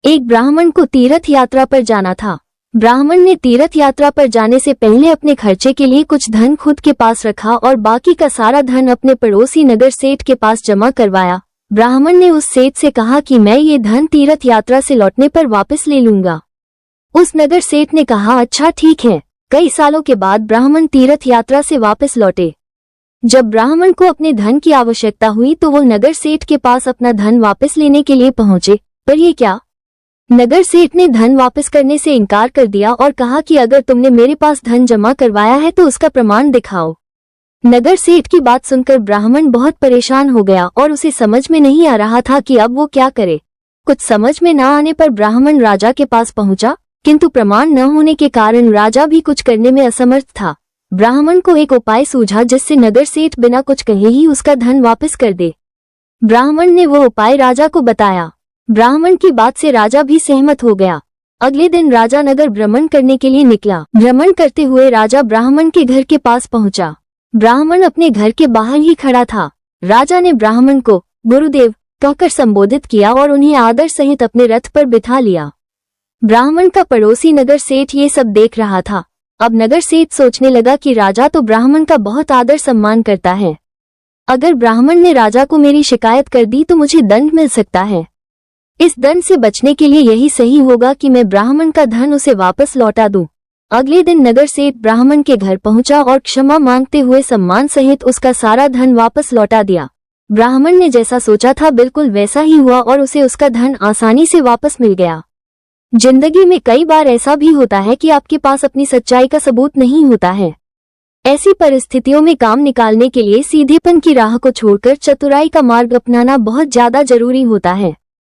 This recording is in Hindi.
एक ब्राह्मण को तीर्थ यात्रा पर जाना था। ब्राह्मण ने तीर्थ यात्रा पर जाने से पहले अपने खर्चे के लिए कुछ धन खुद के पास रखा और बाकी का सारा धन अपने पड़ोसी नगर सेठ के पास जमा करवाया। ब्राह्मण ने उस सेठ से कहा कि मैं ये धन तीर्थ यात्रा से लौटने पर वापस ले लूंगा। उस नगर सेठ ने कहा, अच्छा ठीक है। कई सालों के बाद ब्राह्मण तीर्थ यात्रा से वापस लौटे। जब ब्राह्मण को अपने धन की आवश्यकता हुई तो वो नगर सेठ के पास अपना धन वापस लेने के लिए पहुंचे, पर ये क्या? नगर सेठ ने धन वापस करने से इनकार कर दिया और कहा कि अगर तुमने मेरे पास धन जमा करवाया है तो उसका प्रमाण दिखाओ। नगर सेठ की बात सुनकर ब्राह्मण बहुत परेशान हो गया और उसे समझ में नहीं आ रहा था कि अब वो क्या करे। कुछ समझ में न आने पर ब्राह्मण राजा के पास पहुंचा, किंतु प्रमाण न होने के कारण राजा भी कुछ करने में असमर्थ था। ब्राह्मण को एक उपाय सूझा जिससे नगर सेठ बिना कुछ कहे ही उसका धन वापस कर दे। ब्राह्मण ने वो उपाय राजा को बताया। ब्राह्मण की बात से राजा भी सहमत हो गया। अगले दिन राजा नगर भ्रमण करने के लिए निकला। भ्रमण करते हुए राजा ब्राह्मण के घर के पास पहुंचा। ब्राह्मण अपने घर के बाहर ही खड़ा था। राजा ने ब्राह्मण को गुरुदेव कहकर संबोधित किया और उन्हें आदर सहित अपने रथ पर बिठा लिया। ब्राह्मण का पड़ोसी नगर सेठ ये सब देख रहा था। अब नगर सेठ सोचने लगा कि राजा तो ब्राह्मण का बहुत आदर सम्मान करता है। अगर ब्राह्मण ने राजा को मेरी शिकायत कर दी तो मुझे दंड मिल सकता है। इस दंड से बचने के लिए यही सही होगा कि मैं ब्राह्मण का धन उसे वापस लौटा दूं। अगले दिन नगर सेठ ब्राह्मण के घर पहुंचा और क्षमा मांगते हुए सम्मान सहित उसका सारा धन वापस लौटा दिया। ब्राह्मण ने जैसा सोचा था बिल्कुल वैसा ही हुआ और उसे उसका धन आसानी से वापस मिल गया। जिंदगी में कई बार ऐसा भी होता है कि आपके पास अपनी सच्चाई का सबूत नहीं होता है। ऐसी परिस्थितियों में काम निकालने के लिए सीधेपन की राह को छोड़कर चतुराई का मार्ग अपनाना बहुत ज्यादा जरूरी होता है।